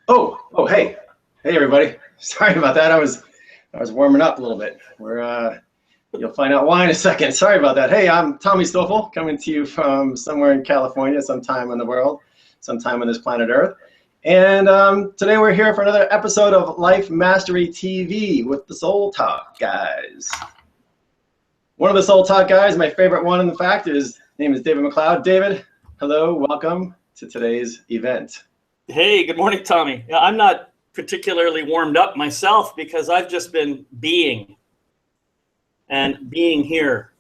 Hey, everybody. Sorry about that. I was warming up a little bit. You'll find out why in a second. Sorry about that. Hey, I'm Tommy Stoffel, coming to you from somewhere in California, sometime in the world, sometime on this planet Earth. And today we're here for another episode of Life Mastery TV with the Soul Talk guys. One of the Soul Talk guys, my favorite one, in fact, his name is David McLeod. David, hello, welcome to today's event. Hey, good morning, Tommy. Yeah, I'm not particularly warmed up myself because I've just been being and being here,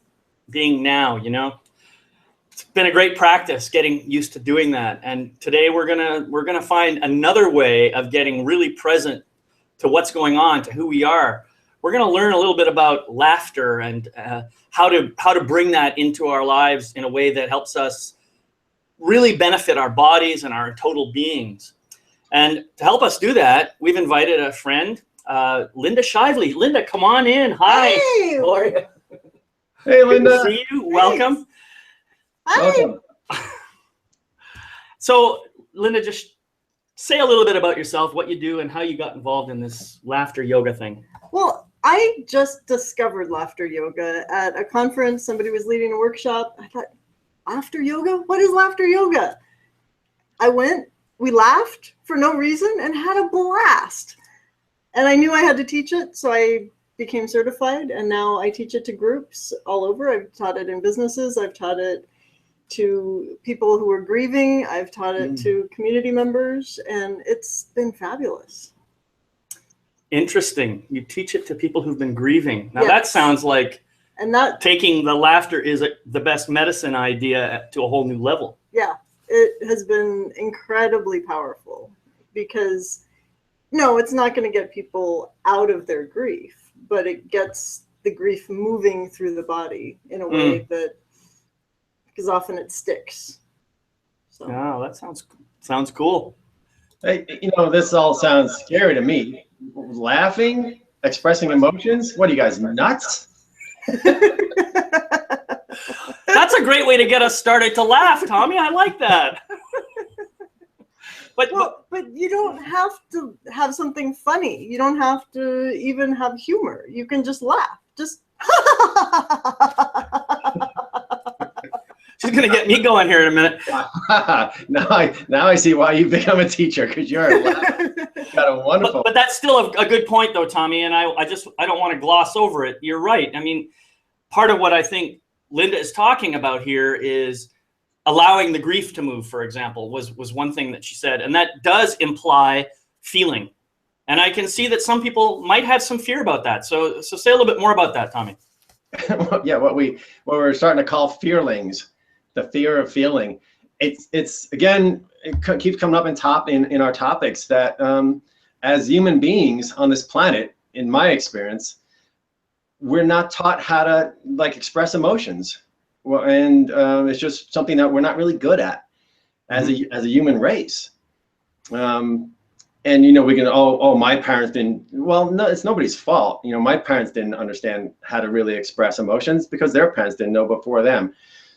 being now, you know. It's been a great practice getting used to doing that. And today we're gonna find another way of getting really present to what's going on, to who we are. We're gonna learn a little bit about laughter and how to bring that into our lives in a way that helps us really benefit our bodies and our total beings. And to help us do that, we've invited a friend, Linda Shively. Linda, come on in. Hi. Hey. How are you? Hey, Linda. Good to see you. Welcome. Hi. Welcome. So, Linda, just say a little bit about yourself, what you do, and how you got involved in this laughter yoga thing. Well, I just discovered laughter yoga at a conference. Somebody was leading a workshop. I thought, laughter yoga? What is laughter yoga? I went, we laughed for no reason and had a blast. And I knew I had to teach it, so I became certified, and now I teach it to groups all over. I've taught it in businesses. I've taught it to people who are grieving. I've taught it to community members, and it's been fabulous. Interesting. You teach it to people who've been grieving. Now, Yes. that sounds like And that, taking the laughter is the best medicine idea to a whole new level. yeah, it has been incredibly powerful because, no, it's not going to get people out of their grief, but it gets the grief moving through the body in a way that, because often it sticks. So. Oh, that sounds cool. Hey, this all sounds scary to me. Laughing, expressing emotions. What are you guys, nuts? That's a great way to get us started to laugh, Tommy. I like that. But you don't have to have something funny. You don't have to even have humor. You can just laugh. Just she's gonna get me going here in a minute. now I see why you've become a teacher, because you're got a wonderful. But that's still a good point, though, Tommy. And I don't want to gloss over it. You're right. I mean, part of what I think Linda is talking about here is allowing the grief to move, for example, was one thing that she said. And that does imply feeling. And I can see that some people might have some fear about that. So say a little bit more about that, Tommy. Yeah, what we're starting to call fearlings, the fear of feeling. It's again, it keeps coming up in our topics that as human beings on this planet, in my experience, we're not taught how to express emotions. Well, and it's just something that we're not really good at as a human race. And we can my parents didn't. Well, no, it's nobody's fault. My parents didn't understand how to really express emotions because their parents didn't know before them.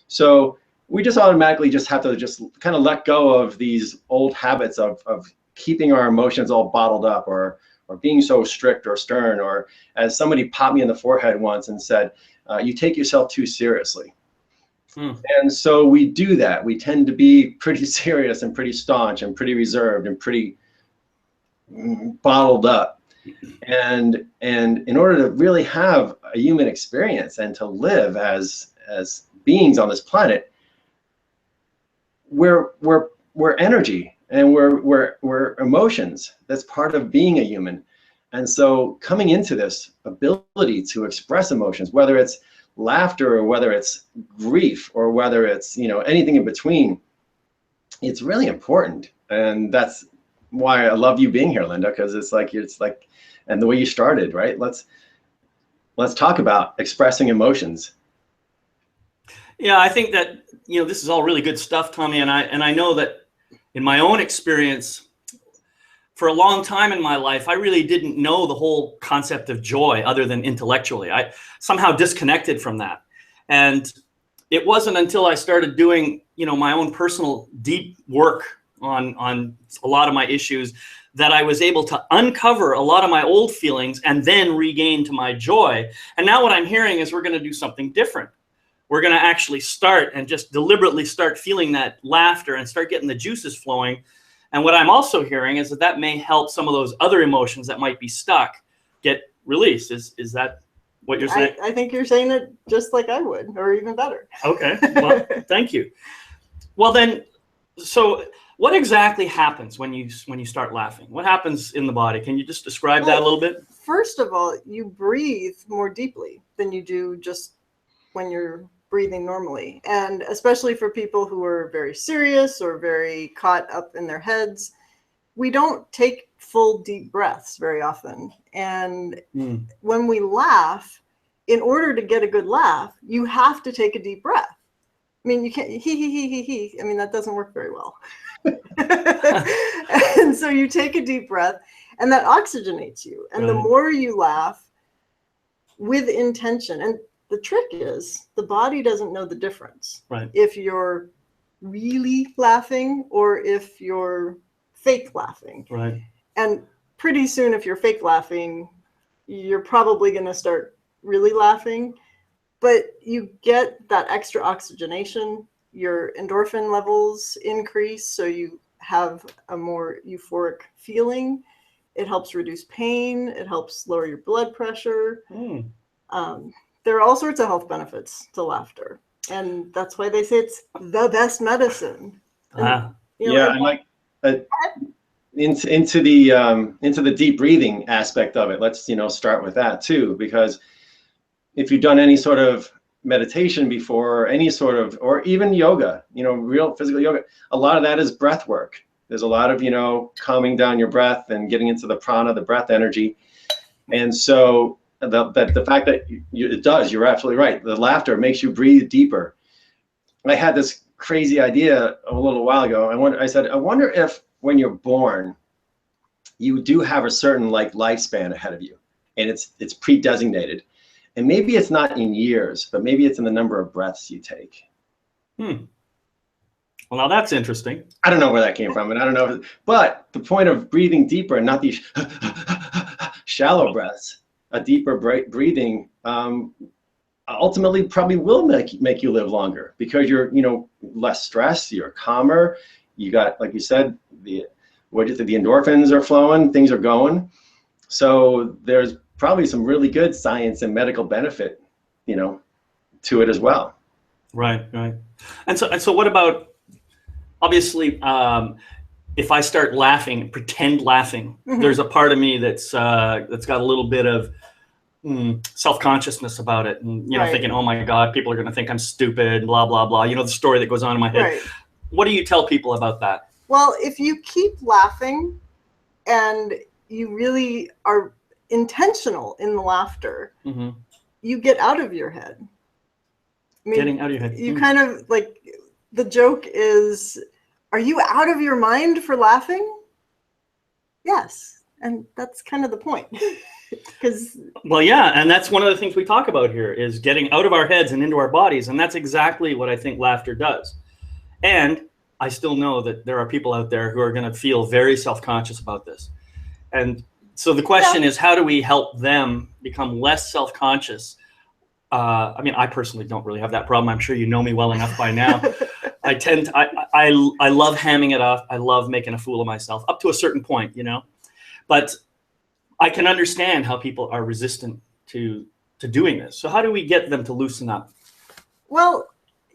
So we just automatically just have to just kind of let go of these old habits of keeping our emotions all bottled up, or being so strict or stern, or as somebody popped me in the forehead once and said, you take yourself too seriously. And so we do that. We tend to be pretty serious and pretty staunch and pretty reserved and pretty bottled up. And in order to really have a human experience and to live as beings on this planet, we're energy, and we're emotions. That's part of being a human. And so coming into this ability to express emotions, whether it's laughter or whether it's grief or whether it's anything in between, it's really important. And that's why I love you being here, Linda, because it's like and the way you started, right? Let's talk about expressing emotions. Yeah, I think that this is all really good stuff, Tommy, and I know that in my own experience, for a long time in my life, I really didn't know the whole concept of joy other than intellectually. I somehow disconnected from that. And it wasn't until I started doing, my own personal deep work on a lot of my issues that I was able to uncover a lot of my old feelings and then regain to my joy. And now what I'm hearing is we're going to do something different. We're going to actually start and just deliberately start feeling that laughter and start getting the juices flowing. And what I'm also hearing is that that may help some of those other emotions that might be stuck get released. Is that what you're saying? I think you're saying it just like I would, or even better. Okay, well, thank you. Well then, so what exactly happens when you start laughing? What happens in the body? Can you just describe that a little bit? First of all, you breathe more deeply than you do just when you're breathing normally. And especially for people who are very serious or very caught up in their heads, we don't take full deep breaths very often. And when we laugh, in order to get a good laugh, you have to take a deep breath. I mean, you can't he. I mean, that doesn't work very well. And so you take a deep breath and that oxygenates you. And the more you laugh with intention, and the trick is the body doesn't know the difference. Right. If you're really laughing or if you're fake laughing. Right. And pretty soon, if you're fake laughing, you're probably going to start really laughing. But you get that extra oxygenation, your endorphin levels increase, so you have a more euphoric feeling. It helps reduce pain. It helps lower your blood pressure. There are all sorts of health benefits to laughter. And that's why they say it's the best medicine. And, and like into the deep breathing aspect of it. Let's start with that too, because if you've done any sort of meditation before, or even yoga, real physical yoga, a lot of that is breath work. There's a lot of calming down your breath and getting into the prana, the breath energy. And so the fact that it does, you're absolutely right. The laughter makes you breathe deeper. I had this crazy idea a little while ago. I said, I wonder if when you're born, you do have a certain lifespan ahead of you, and it's pre-designated. And maybe it's not in years, but maybe it's in the number of breaths you take. Well, now that's interesting. I don't know where that came from, and I don't know. But the point of breathing deeper and not these shallow breaths, a deeper breathing, ultimately probably will make you live longer, because you're less stressed, you're calmer. You got, like you said, the endorphins are flowing, things are going. So there's probably some really good science and medical benefit, to it as well. Right. And so what about, obviously, if I start laughing, pretend laughing, there's a part of me that's got a little bit of self-consciousness about it, and thinking, oh my God, people are going to think I'm stupid, blah blah blah. The story that goes on in my head. Right. What do you tell people about that? Well, if you keep laughing and you really are intentional in the laughter, you get out of your head. I mean, getting out of your head. You kind of the joke is, are you out of your mind for laughing? Yes. And that's kind of the point. Well, yeah. And that's one of the things we talk about here, is getting out of our heads and into our bodies. And that's exactly what I think laughter does. And I still know that there are people out there who are going to feel very self-conscious about this. And so the question is, how do we help them become less self-conscious? I mean, I personally don't really have that problem. I'm sure you know me well enough by now. I love hamming it off. I love making a fool of myself up to a certain point, but I can understand how people are resistant to doing this. So how do we get them to loosen up? Well,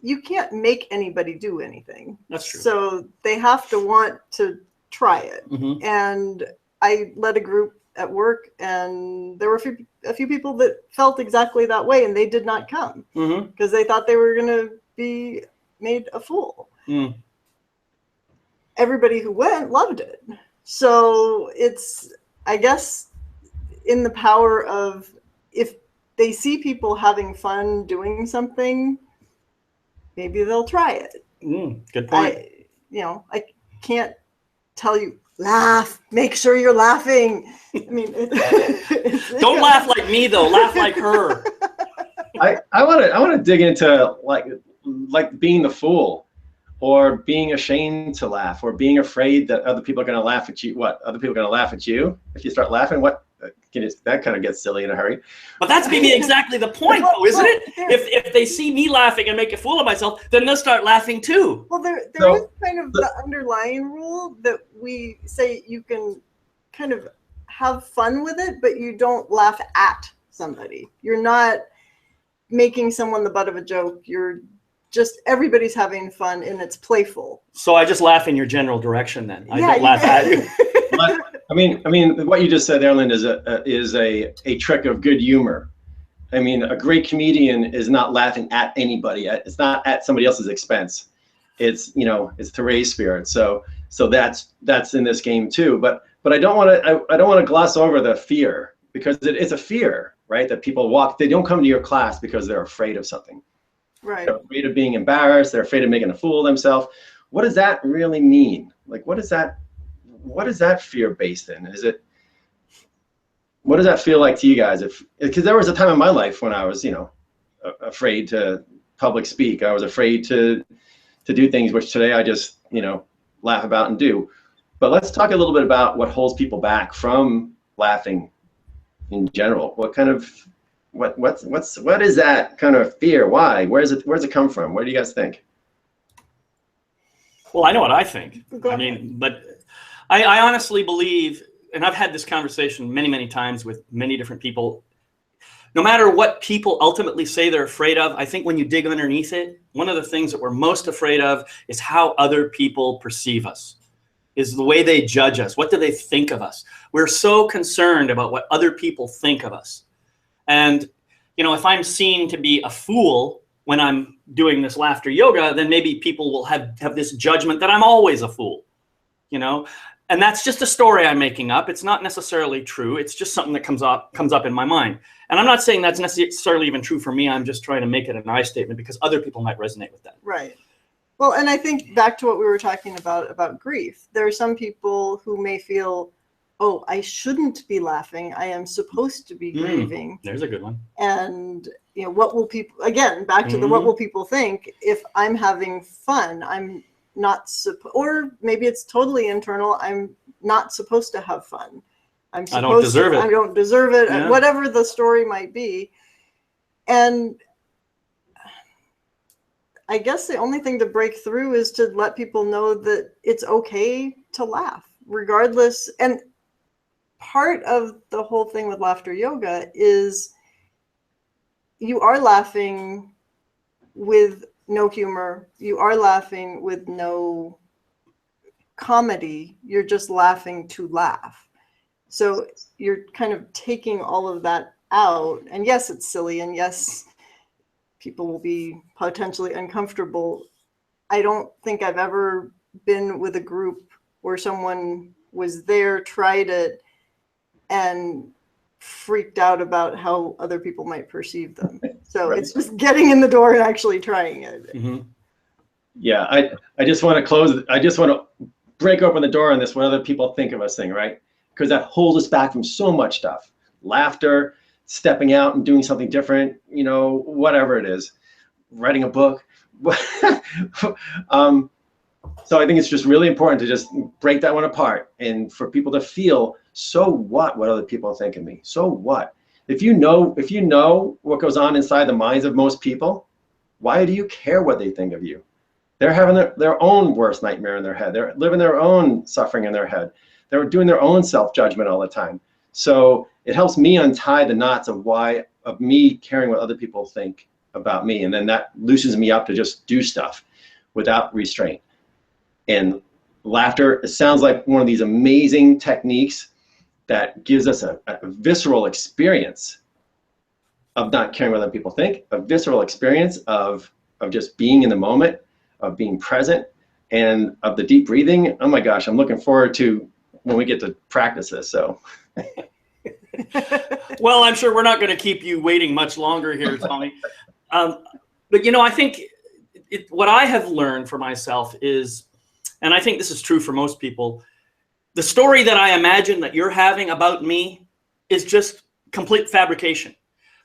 you can't make anybody do anything. That's true. So they have to want to try it. And I led a group at work, and there were a few people that felt exactly that way, and they did not come because they thought they were going to be made a fool. Everybody who went loved it. So it's, I guess, in the power of, if they see people having fun doing something, maybe they'll try it. Good point. I can't tell you, laugh, make sure you're laughing. I mean, don't laugh like me though. Laugh like her. I want to dig into like being the fool. or being ashamed to laugh, or being afraid that other people are going to laugh at you. What, other people are going to laugh at you if you start laughing? What, that kind of gets silly in a hurry. But that's maybe exactly the point, though, isn't it? If they see me laughing and make a fool of myself, then they'll start laughing too. Well, there is kind of the underlying rule that we say you can kind of have fun with it, but you don't laugh at somebody. You're not making someone the butt of a joke. You're just, everybody's having fun and it's playful. So I just laugh in your general direction then. I don't laugh at you. I mean, what you just said there, Lynn, is a trick of good humor. I mean, a great comedian is not laughing at anybody. It's not at somebody else's expense. It's, you know, it's to raise spirits. So that's in this game too. But I don't want to gloss over the fear, because it's a fear, right? That people they don't come to your class because they're afraid of something. Right. They're afraid of being embarrassed. They're afraid of making a fool of themselves. What does that really mean? Like, what is that fear based in? What does that feel like to you guys? Because there was a time in my life when I was, you know, afraid to public speak. I was afraid to do things which today I just, you know, laugh about and do. But let's talk a little bit about what holds people back from laughing in general. What is that kind of fear? Why? Where's it come from? Where do you guys think? Well, I know what I think. I mean, but I honestly believe, and I've had this conversation many, many times with many different people, no matter what people ultimately say they're afraid of, I think when you dig underneath it, one of the things that we're most afraid of is how other people perceive us, is the way they judge us. What do they think of us? We're so concerned about what other people think of us. And, you know, if I'm seen to be a fool when I'm doing this laughter yoga, then maybe people will have this judgment that I'm always a fool, you know? And that's just a story I'm making up. It's not necessarily true. It's just something that comes up in my mind. And I'm not saying that's necessarily even true for me. I'm just trying to make it an I statement because other people might resonate with that. Right. Well, and I think back to what we were talking about grief. There are some people who may feel, oh, I shouldn't be laughing. I am supposed to be grieving. There's a good one. And, you know, what will people, again, back to the what will people think if I'm having fun? I'm not or maybe it's totally internal. I'm not supposed to have fun. I don't deserve it. Yeah. Whatever the story might be. And I guess the only thing to break through is to let people know that it's okay to laugh, regardless. And part of the whole thing with laughter yoga is you are laughing with no humor. You are laughing with no comedy. You're just laughing to laugh. So you're kind of taking all of that out. And yes, it's silly. And yes, people will be potentially uncomfortable. I don't think I've ever been with a group where someone was there, tried it, and freaked out about how other people might perceive them. So It's just getting in the door and actually trying it. Mm-hmm. Yeah, I just want to close. I just want to break open the door on this what other people think of us thing, right? Because that holds us back from so much stuff. Laughter, stepping out and doing something different, you know, whatever it is, writing a book. So I think it's just really important to just break that one apart and for people to feel, so what other people think of me? So what? If you know what goes on inside the minds of most people, why do you care what they think of you? They're having their own worst nightmare in their head. They're living their own suffering in their head. They're doing their own self-judgment all the time. So it helps me untie the knots of me caring what other people think about me. And then that loosens me up to just do stuff without restraint. And laughter, it sounds like one of these amazing techniques that gives us a visceral experience of not caring what other people think, a visceral experience of just being in the moment, of being present, and of the deep breathing. Oh my gosh, I'm looking forward to when we get to practice this. So. Well, I'm sure we're not going to keep you waiting much longer here, Tommy. But, you know, I think what I have learned for myself is, and I think this is true for most people, the story that I imagine that you're having about me is just complete fabrication.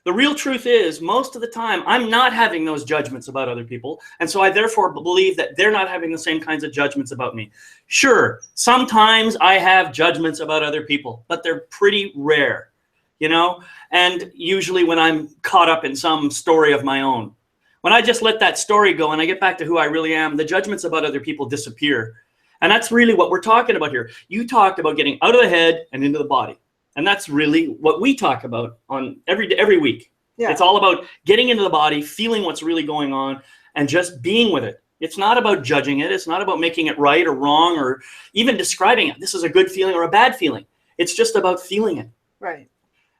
The real truth is, most of the time, I'm not having those judgments about other people. And so I therefore believe that they're not having the same kinds of judgments about me. Sure, sometimes I have judgments about other people, but they're pretty rare, you know? And usually when I'm caught up in some story of my own. When I just let that story go and I get back to who I really am, the judgments about other people disappear. And that's really what we're talking about here. You talked about getting out of the head and into the body. And that's really what we talk about on every week. Yeah. It's all about getting into the body, feeling what's really going on, and just being with it. It's not about judging it. It's not about making it right or wrong or even describing it. This is a good feeling or a bad feeling. It's just about feeling it. Right.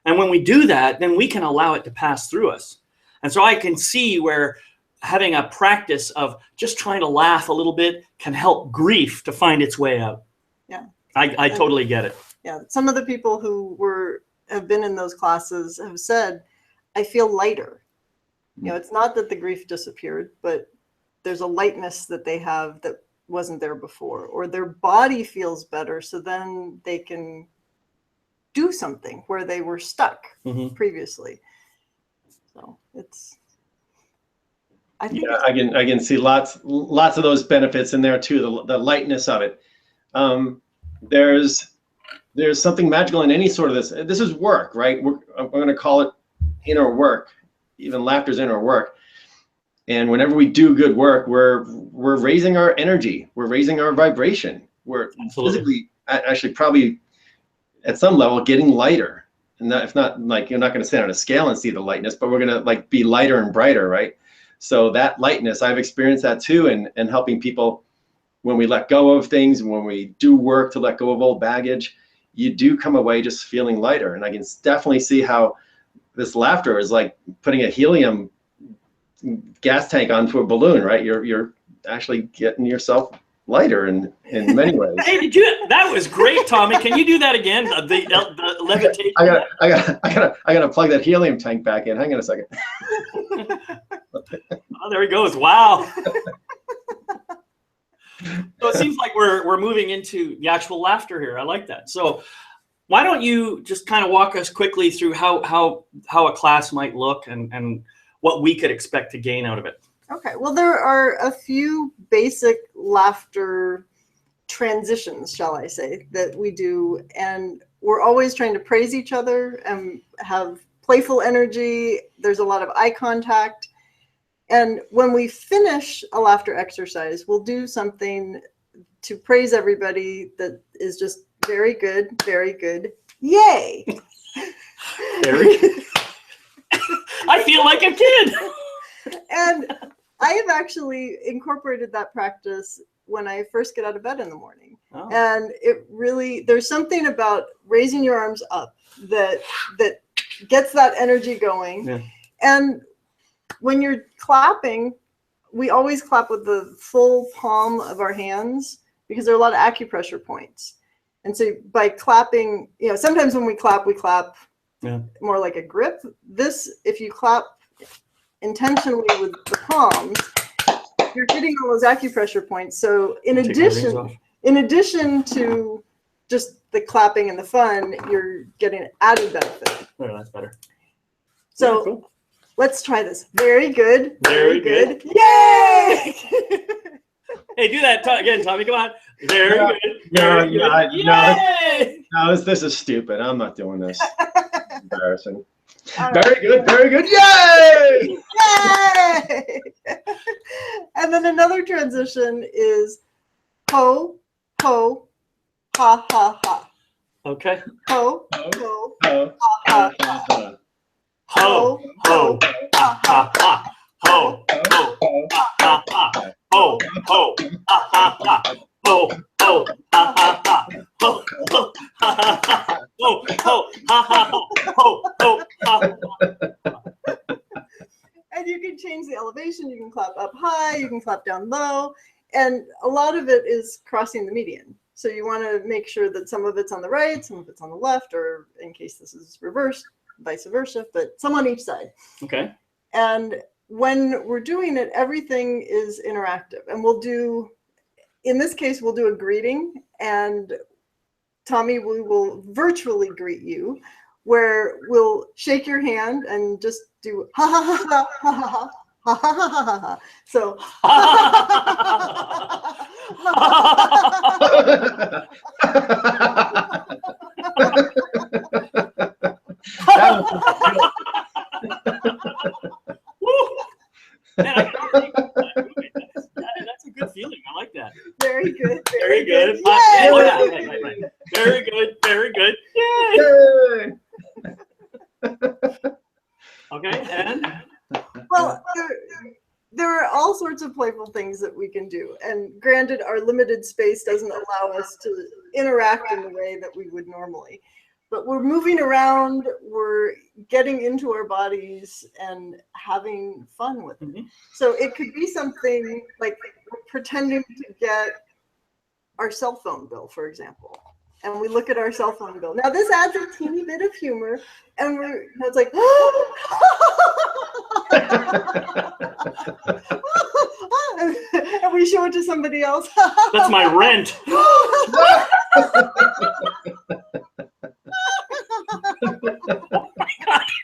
And when we do that, then we can allow it to pass through us. And so I can see where having a practice of just trying to laugh a little bit can help grief to find its way out. Yeah. I totally get it. Yeah, some of the people who have been in those classes have said, I feel lighter. You know, it's not that the grief disappeared, but there's a lightness that they have that wasn't there before, or their body feels better, so then they can do something where they were stuck previously. So it's, I think I can see lots of those benefits in there too. The lightness of it. There's something magical in any sort of this. This is work, right? I'm going to call it inner work. Even laughter's inner work. And whenever we do good work, we're raising our energy. We're raising our vibration. We're physically, actually, probably at some level, getting lighter. And if not, like, you're not going to stand on a scale and see the lightness, but we're going to like be lighter and brighter, right? So that lightness, I've experienced that too, and helping people when we let go of things, when we do work to let go of old baggage, you do come away just feeling lighter. And I can definitely see how this laughter is like putting a helium gas tank onto a balloon, right? You're actually getting yourself lighter in many ways. Hey, that was great, Tommy. Can you do that again? The levitation. I gotta plug that helium tank back in. Hang on a second. Oh, there he goes. Wow. So it seems like we're moving into the actual laughter here. I like that. So why don't you just kind of walk us quickly through how a class might look and what we could expect to gain out of it? Okay. Well, there are a few basic laughter transitions, shall I say, that we do. And we're always trying to praise each other and have playful energy. There's a lot of eye contact. And when we finish a laughter exercise, we'll do something to praise everybody that is just very good, very good. Yay! Very good. I feel like a kid. And I have actually incorporated that practice when I first get out of bed in the morning. Oh. And it really, there's something about raising your arms up that gets that energy going. Yeah. And when you're clapping, we always clap with the full palm of our hands because there are a lot of acupressure points. And so by clapping, you know, sometimes when we clap more like a grip. This, if you clap intentionally with the palms, you're hitting all those acupressure points. So in addition to just the clapping and the fun, you're getting added benefit. Oh, that's better. So yeah, cool. Let's try this. Very good. Very good. Yay! Hey, do that again, Tommy. Come on. Very good. No, this is stupid. I'm not doing this. Embarrassing. Very good. Very good. Yay! Yay! And then another transition is ho, ho, ha, ha, ha. Okay. Ho, ho, ha, ha, ha. Ho, ho, ha, ha, ha. Ho, ho, ha, ha, ha. Ho, ho, ha, ha, ha. Ho, ho, ha, ha, ha. Ho, ho, ha, ha, ha. Ho, ho, ha, ha, ha. Ho, ho, ha, ha. And you can change the elevation. You can clap up high. You can clap down low. And a lot of it is crossing the median. So you want to make sure that some of it's on the right, some of it's on the left, or in case this is reversed, vice versa, but some on each side. Okay. And when we're doing it, everything is interactive. And we'll do, in this case, we'll do a greeting. And Tommy, we will virtually greet you where we'll shake your hand and just do ha ha ha ha ha ha. Ha, ha, ha, ha, ha. So Man, that's a good feeling. I like that. very good. Very good. Yay! Oh, yeah, right. Very good. Very good. Yay! Okay, and Well, there are all sorts of playful things that we can do. And granted, our limited space doesn't allow us to interact in the way that we would normally. But we're moving around, we're getting into our bodies and having fun with it. Mm-hmm. So it could be something like we're pretending to get our cell phone bill, for example. And we look at our cell phone bill. Now this adds a teeny bit of humor, and it's like, and we show it to somebody else. that's my rent.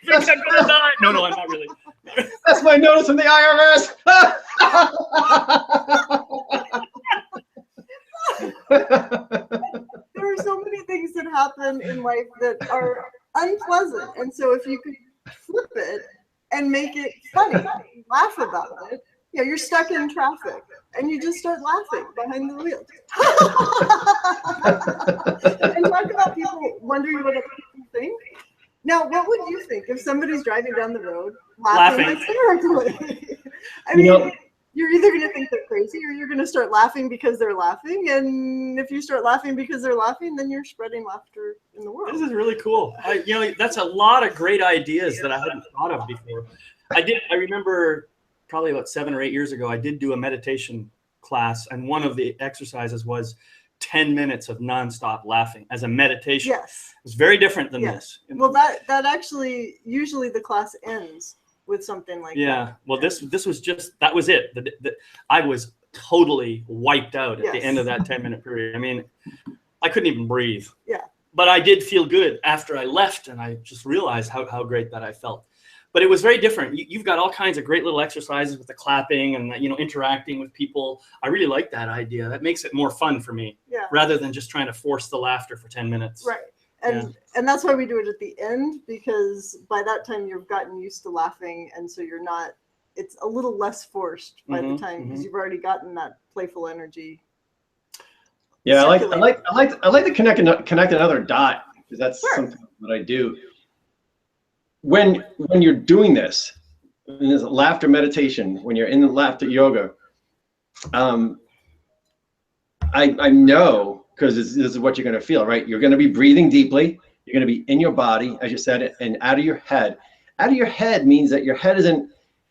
I'm gonna die. No, I'm not really. That's my notice from the IRS. There are so many things that happen in life that are unpleasant, and so if you could flip it and make it funny, laugh about it. Yeah, you're stuck in traffic and you just start laughing behind the wheel. And talk about people wondering what other people think. Now, what would you think if somebody's driving down the road laughing hysterically? I mean, you're either going to think they're crazy or you're going to start laughing because they're laughing. And if you start laughing because they're laughing, then you're spreading laughter in the world. This is really cool. That's a lot of great ideas that I hadn't thought of before. I remember probably about 7 or 8 years ago, I did do a meditation class, and one of the exercises was 10 minutes of nonstop laughing as a meditation. Yes. It's very different than this. Well, that actually, usually the class ends with something like that. Yeah. Well, this was just, that was it. I was totally wiped out at the end of that 10-minute period. I mean, I couldn't even breathe. Yeah. But I did feel good after I left, and I just realized how great that I felt. But it was very different. You've got all kinds of great little exercises with the clapping and interacting with people. I really like that idea. That makes it more fun for me, rather than just trying to force the laughter for 10 minutes. Right. And that's why we do it at the end, because by that time you've gotten used to laughing, and so you're not. It's a little less forced by the time, because you've already gotten that playful energy. Yeah, I like to connect another dot, because that's something that I do. When you're doing this, in this laughter meditation, when you're in the laughter yoga, I know, because this is what you're going to feel, right? You're going to be breathing deeply. You're going to be in your body, as you said, and out of your head. Out of your head means that your head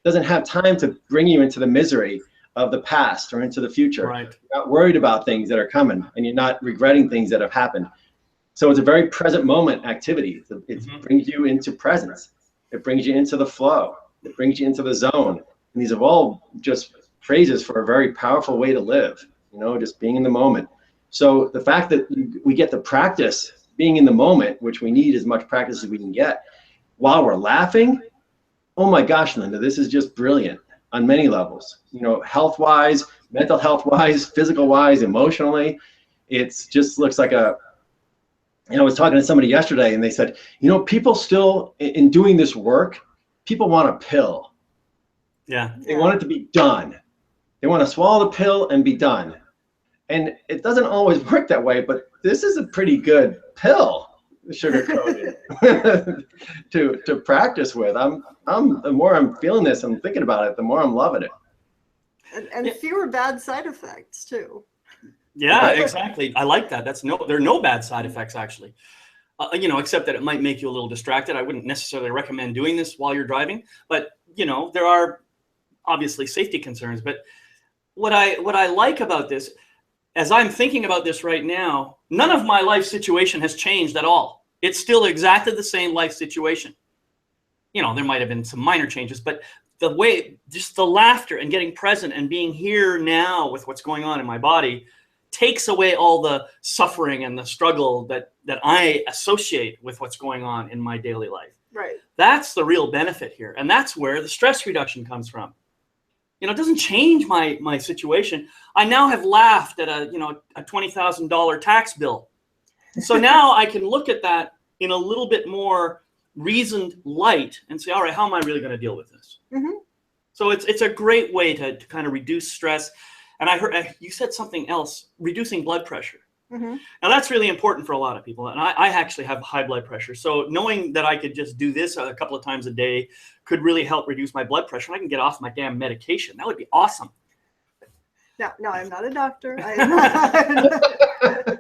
doesn't have time to bring you into the misery of the past or into the future. Right. You're not worried about things that are coming, and you're not regretting things that have happened. So it's a very present moment activity. It brings you into presence. It brings you into the flow. It brings you into the zone. And these are all just phrases for a very powerful way to live, just being in the moment. So the fact that we get to practice being in the moment, which we need as much practice as we can get, while we're laughing, oh my gosh, Linda, this is just brilliant on many levels. Health-wise, mental health-wise, physical-wise, emotionally. It's just looks like I was talking to somebody yesterday, and they said, people still, in doing this work, people want a pill. Yeah. They want it to be done. They want to swallow the pill and be done. And it doesn't always work that way, but this is a pretty good pill, sugar-coated, to practice with. The more I'm feeling this, I'm thinking about it, the more I'm loving it. And fewer bad side effects too. Yeah, exactly. I like that. There are no bad side effects, actually. Except that it might make you a little distracted. I wouldn't necessarily recommend doing this while you're driving, but there are obviously safety concerns. But what I like about this, as I'm thinking about this right now, none of my life situation has changed at all. It's still exactly the same life situation. There might have been some minor changes, but the way, just the laughter and getting present and being here now with what's going on in my body takes away all the suffering and the struggle that that I associate with what's going on in my daily life. Right. That's the real benefit here. And that's where the stress reduction comes from. You know, it doesn't change my situation. I now have laughed at a $20,000 tax bill. So now I can look at that in a little bit more reasoned light and say, all right, how am I really going to deal with this? Mm-hmm. So it's a great way to kind of reduce stress. And I heard you said something else, reducing blood pressure. Mm-hmm. Now that's really important for a lot of people. And I actually have high blood pressure. So knowing that I could just do this a couple of times a day could really help reduce my blood pressure. And I can get off my damn medication. That would be awesome. No, I'm not a doctor. I am not.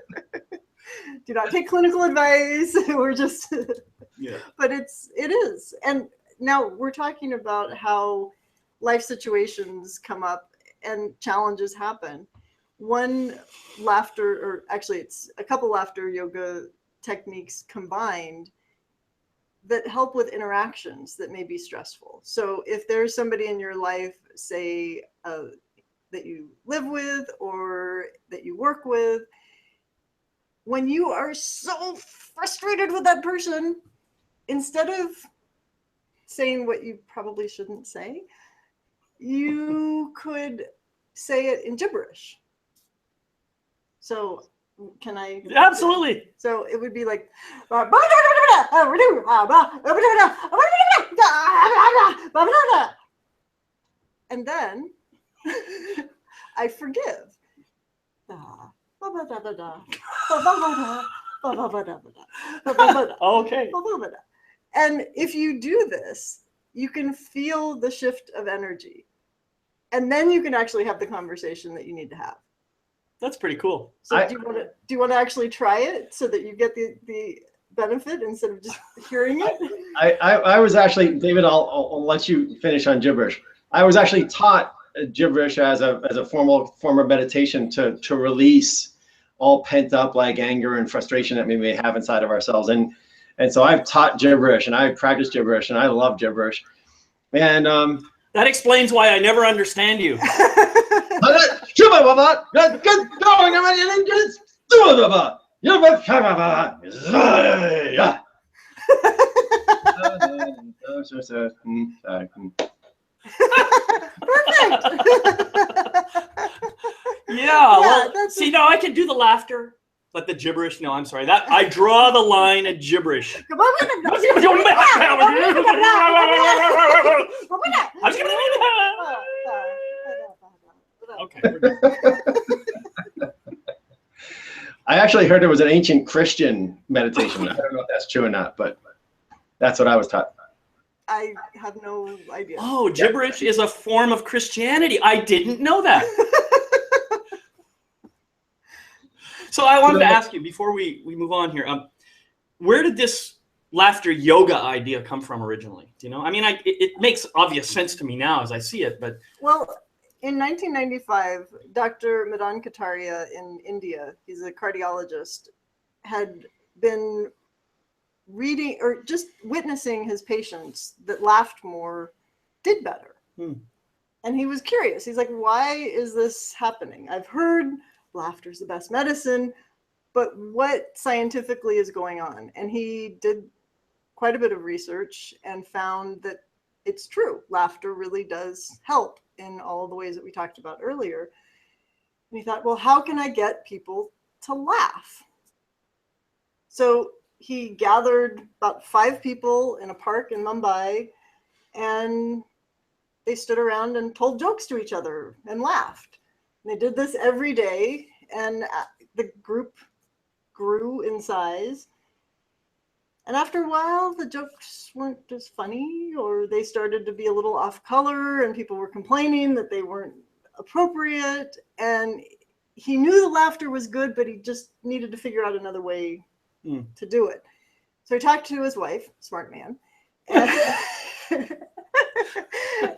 Do not take clinical advice. We're just, Yeah. But it is. And now we're talking about how life situations come up and challenges happen. One laughter, or actually it's a couple laughter yoga techniques combined that help with interactions that may be stressful. So if there's somebody in your life, say that you live with or that you work with, when you are so frustrated with that person, instead of saying what you probably shouldn't say, you could say it in gibberish. So can I? Absolutely. So it would be like, and then I forgive. Okay. And if you do this, you can feel the shift of energy. And then you can actually have the conversation that you need to have. That's pretty cool. So do you want to actually try it so that you get the benefit instead of just hearing it? I was actually, David, I'll let you finish on gibberish. I was actually taught gibberish as a form of meditation to release all pent up like anger and frustration that we may have inside of ourselves. And so I've taught gibberish and I've practiced gibberish and I love gibberish. And that explains why I never understand you. Yeah, well, see, no, I can do the laughter, but the gibberish, no, I'm sorry. That I draw the line at gibberish. Okay. I actually heard it was an ancient Christian meditation. I don't know if that's true or not, but that's what I was taught. I have no idea. Oh, gibberish is a form of Christianity. I didn't know that. So I wanted to ask you before we move on here, where did this laughter yoga idea come from originally? Do you know? I mean, it makes obvious sense to me now as I see it, but well, in 1995, Dr. Madan Kataria in India, he's a cardiologist, had been reading or just witnessing his patients that laughed more did better. And he was curious. He's like, why is this happening? I've heard laughter's the best medicine, but what scientifically is going on? And he did quite a bit of research and found that it's true. Laughter really does help in all the ways that we talked about earlier. And he thought, well, how can I get people to laugh? So he gathered about 5 people in a park in Mumbai, and they stood around and told jokes to each other and laughed. And they did this every day, and the group grew in size. And after a while, the jokes weren't as funny, or they started to be a little off color, and people were complaining that they weren't appropriate. And he knew the laughter was good, but he just needed to figure out another way to do it. So he talked to his wife, smart man,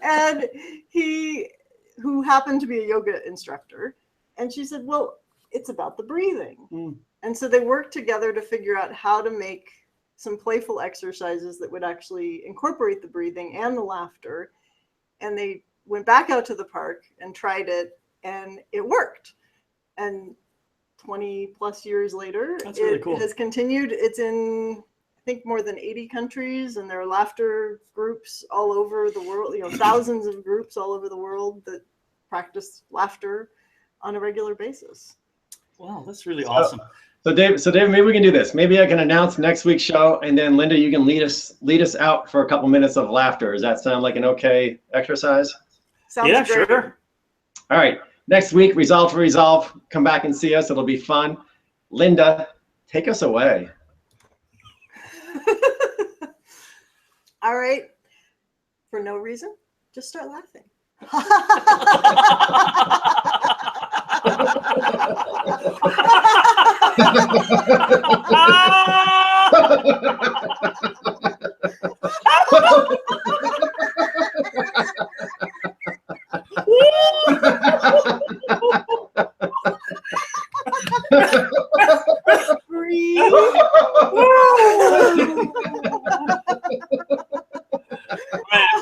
and who happened to be a yoga instructor. And she said, well, it's about the breathing. And so they worked together to figure out how to make some playful exercises that would actually incorporate the breathing and the laughter. And they went back out to the park and tried it, and it worked. And 20 plus years later. That's really cool. It has continued. It's in, I think, more than 80 countries, and there are laughter groups all over the world, you know, thousands of groups all over the world that practice laughter on a regular basis. Wow, that's really awesome. So Dave, maybe we can do this. Maybe I can announce next week's show, and then Linda, you can lead us out for a couple minutes of laughter. Does that sound like an okay exercise? Sounds Yeah, great. sure. All right. Next week, Resolve to Resolve. Come back and see us. It'll be fun. Linda, take us away. All right. For no reason, just start laughing. Breathe.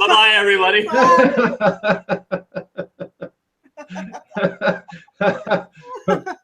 Bye-bye, everybody. Bye.